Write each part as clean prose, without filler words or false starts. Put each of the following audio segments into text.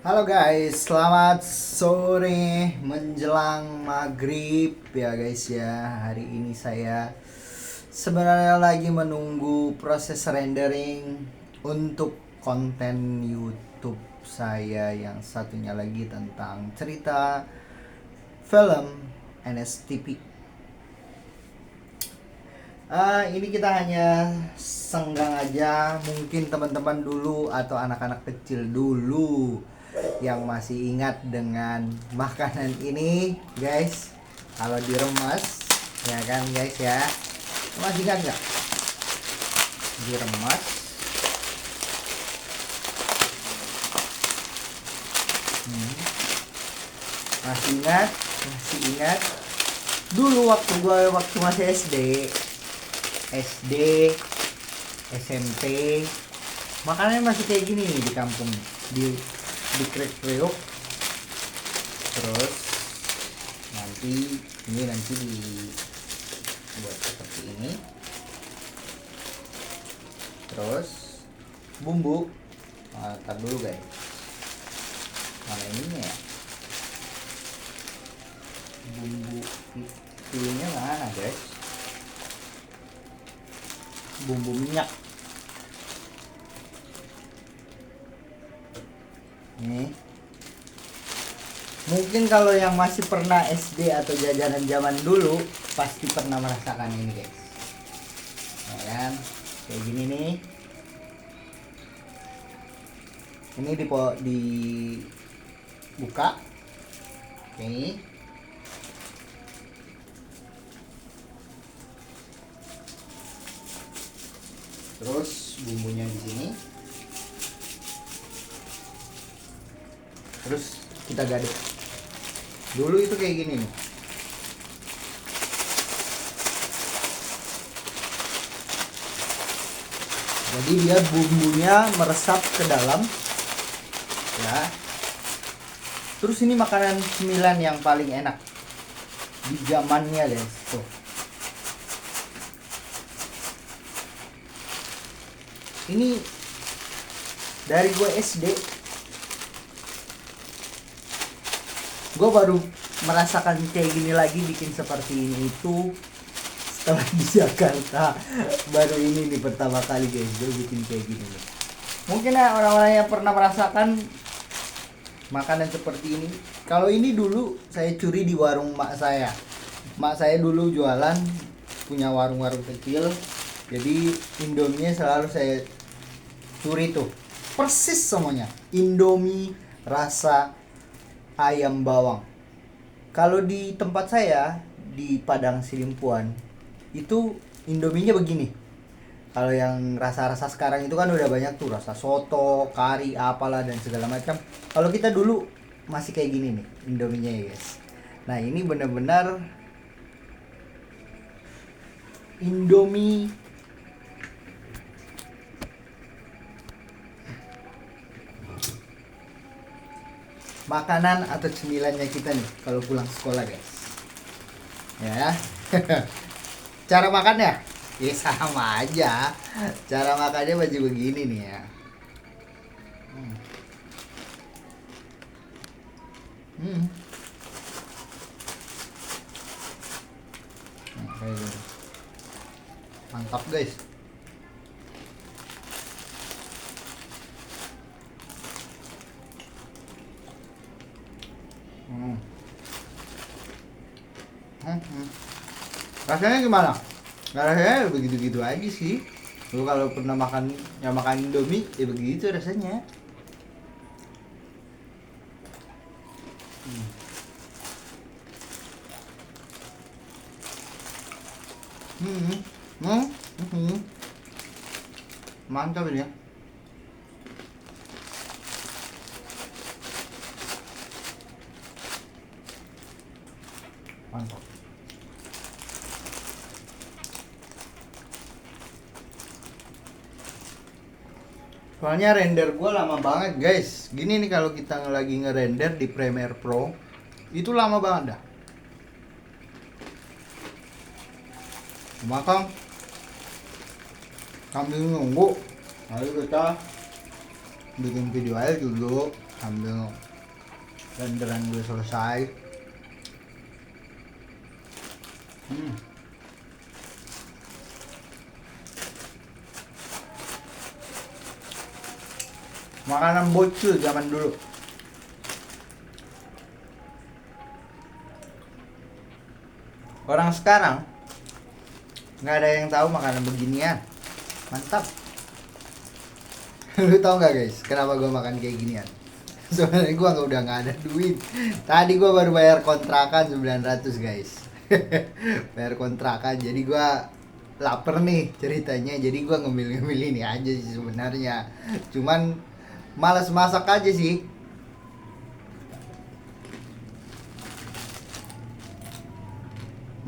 Halo guys, selamat sore menjelang maghrib ya guys ya. Hari ini saya sebenarnya lagi menunggu proses rendering untuk konten YouTube saya yang satunya lagi tentang cerita film NSTP. Ini kita hanya senggang aja, mungkin teman-teman dulu atau anak-anak kecil dulu yang masih ingat dengan makanan ini guys, kalau diremas ya kan guys ya, masih ingat nggak diremas? Masih ingat dulu waktu masih SD, SMP, makanannya masih kayak gini nih di kampung, di kriuk, terus nanti dibuat seperti ini, terus bumbu. Tar dulu guys, mana ininya ya, bumbu itunya mana guys, bumbu minyak nih. Mungkin kalau yang masih pernah SD atau jajanan zaman dulu pasti pernah merasakan ini guys, ya kan, kayak gini nih. Ini dibuka, oke. Terus bumbunya di sini. Terus kita gaduk. Dulu itu kayak gini nih. Jadi dia bumbunya meresap ke dalam ya. Terus ini makanan cemilan yang paling enak di zamannya guys. Tuh. Ini dari gue SD, gue baru merasakan kayak gini lagi, bikin seperti ini itu setelah di Jakarta. Baru ini nih pertama kali guys gue bikin kayak gini nih. Mungkin ya orang-orang yang pernah merasakan makanan seperti ini. Kalau ini dulu saya curi di warung mak saya. Mak saya dulu jualan, punya warung-warung kecil. Jadi Indominya selalu saya curi tuh. Persis semuanya. Indomie rasa ayam bawang. Kalau di tempat saya di Padang Silimpuan itu Indominya begini. Kalau yang rasa-rasa sekarang itu kan udah banyak tuh, rasa soto, kari, apalah dan segala macam. Kalau kita dulu masih kayak gini nih Indominya ya guys. Nah ini benar-benar Indomie makanan atau cemilannya kita nih kalau pulang sekolah guys. Ya. Cara makannya ya sama aja. Cara makannya masih begini nih ya. Hmm. Nah, kayak gini. Mantap guys. Hmm. Rasanya gimana? Nggak, rasanya begitu-gitu aja sih. Lu kalau pernah makan Indomie ya begitu rasanya. Hmm. Hmm. Hmm. Mantap ini ya. Mantap. Soalnya render gua lama banget guys. Gini nih kalau kita lagi ngerender di Premiere Pro itu lama banget dah. Maka sambil nunggu, ayo kita bikin video aja dulu. Ambil renderan gue selesai. Makanan bocil zaman dulu. Orang sekarang nggak ada yang tahu makanan beginian. Mantap. Lu tau nggak guys, kenapa gue makan kayak ginian? Sebenarnya gue udah nggak ada duit. Tadi gue baru bayar kontrakan 900 guys. Bayar kontrakan, jadi gue lapar nih ceritanya. Jadi gue ngemil-ngemil ini aja sih sebenarnya. Cuman malas masak aja sih.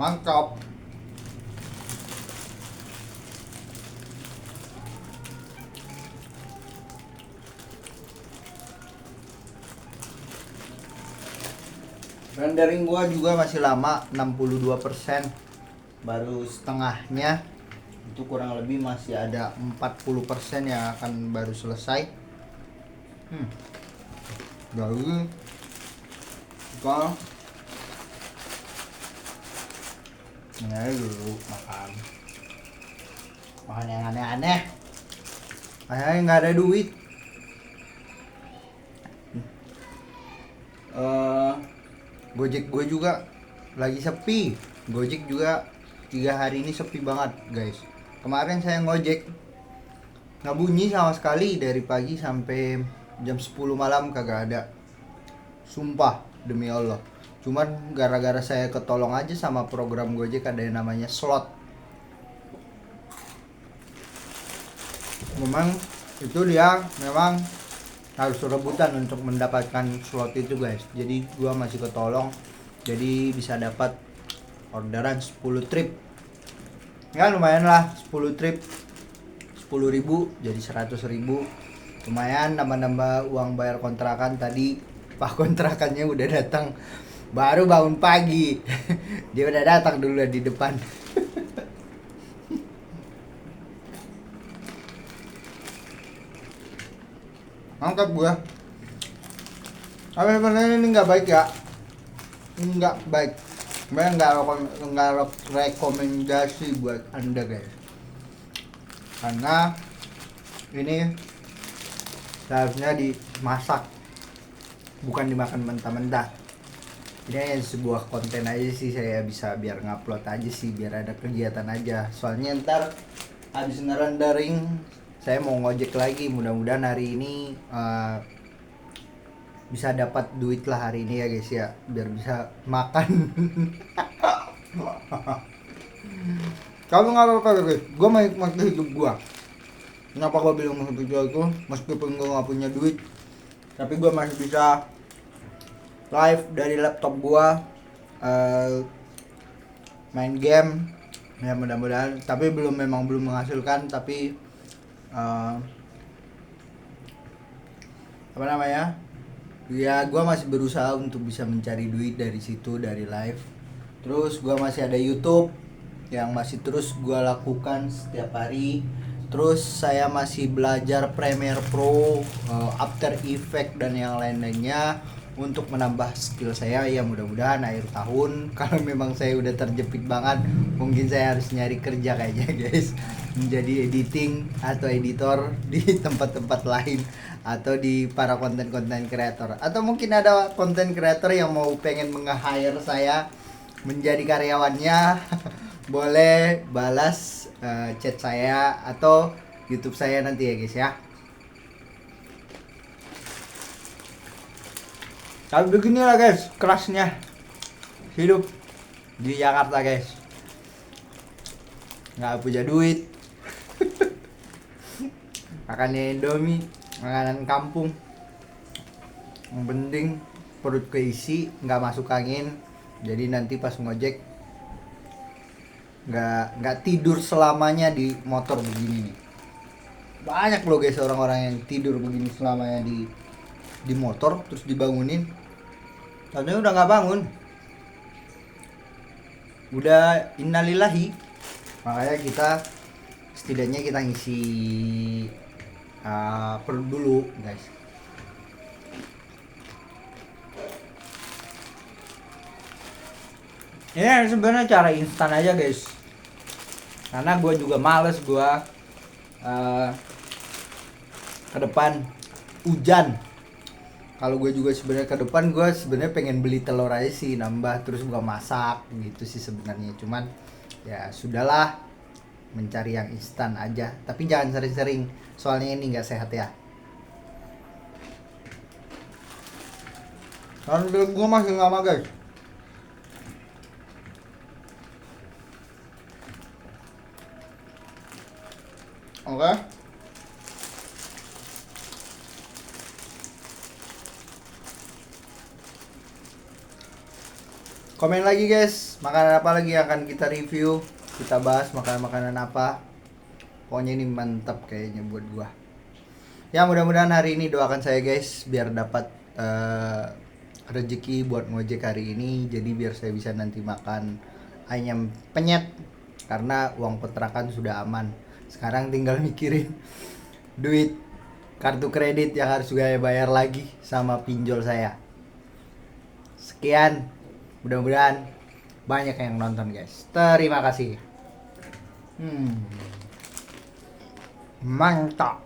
Mantap. Rendering gua juga masih lama, 62%. Baru setengahnya. Itu kurang lebih masih ada 40% yang akan baru selesai. Baru kita ini dulu makan yang aneh-aneh. Kayaknya nggak ada duit. Gojek gue juga lagi sepi. Gojek juga 3 hari ini sepi banget guys. Kemarin saya ngojek nggak bunyi sama sekali dari pagi sampai jam 10 malam kagak ada. Sumpah demi Allah. Cuman gara-gara saya ketolong aja sama program Gojek ada yang namanya slot. Memang itu dia memang harus rebutan untuk mendapatkan slot itu guys. Jadi gua masih ketolong. Jadi bisa dapat orderan 10 trip. Ya lumayan lah 10 trip 10.000 jadi 100.000. Lumayan nambah-nambah uang bayar kontrakan tadi. Pak kontrakannya udah datang. Baru bangun pagi. Dia udah datang dulu di depan. Mantap gua. Tapi sebenarnya ini nggak baik ya. Ini nggak baik. Sebenarnya nggak rekomendasi buat anda guys. Karena ini seharusnya dimasak, bukan dimakan mentah-mentah. Ini sebuah konten aja sih, saya bisa biar ngupload aja sih, biar ada kegiatan aja. Soalnya ntar habis ngerendering saya mau ngojek lagi. Mudah-mudahan hari ini bisa dapat duit lah hari ini ya guys ya, biar bisa makan. Kalau nggak apa-apa guys, gue menikmati hidup gue. Kenapa gue bilang menikmati hidup gue? Meskipun gue nggak punya duit, tapi gue masih bisa live dari laptop gue, main game. Ya mudah-mudahan, tapi memang belum menghasilkan, tapi apa namanya? Ya gue masih berusaha untuk bisa mencari duit dari situ, dari live. Terus gue masih ada YouTube yang masih terus gue lakukan setiap hari. Terus saya masih belajar Premiere Pro, After Effect dan yang lain-lainnya untuk menambah skill saya. Ya mudah-mudahan akhir tahun kalau memang saya udah terjepit banget, mungkin saya harus nyari kerja kayaknya guys, menjadi editing atau editor di tempat-tempat lain, atau di para konten-konten kreator, atau mungkin ada konten kreator yang mau pengen nge-hire saya menjadi karyawannya. Boleh balas chat saya atau YouTube saya nanti ya guys ya. Tapi beginilah guys kerasnya hidup di Jakarta guys. Nggak punya duit. Makannya Indomie, makanan kampung. Yang penting perut keisi, nggak masuk angin. Jadi nanti pas ngojek nggak tidur selamanya di motor begini nih. Banyak loh guys orang-orang yang tidur begini selamanya di motor terus dibangunin. Soalnya udah nggak bangun. Udah innalillahi. Makanya kita setidaknya kita ngisi perut dulu guys. Ini sebenarnya cara instan aja guys. Karena gue juga males gue ke depan hujan. Kalau gue juga sebenarnya ke depan gue sebenarnya pengen beli telur aja sih, nambah terus gue masak gitu sih sebenarnya. Cuman ya sudahlah, mencari yang instan aja. Tapi jangan sering-sering, soalnya ini nggak sehat ya. Kan gue masih lama guys. Oke. Komen lagi guys, makanan apa lagi yang akan kita review, kita bahas makanan-makanan apa. Pokoknya ini mantap kayaknya buat gua. Ya mudah-mudahan hari ini doakan saya guys biar dapat rezeki buat ngojek hari ini. Jadi biar saya bisa nanti makan ayam penyet karena uang kontrakan sudah aman. Sekarang tinggal mikirin duit kartu kredit yang harus saya bayar lagi sama pinjol saya. Sekian, mudah-mudahan banyak yang nonton guys. Terima kasih. Mantap.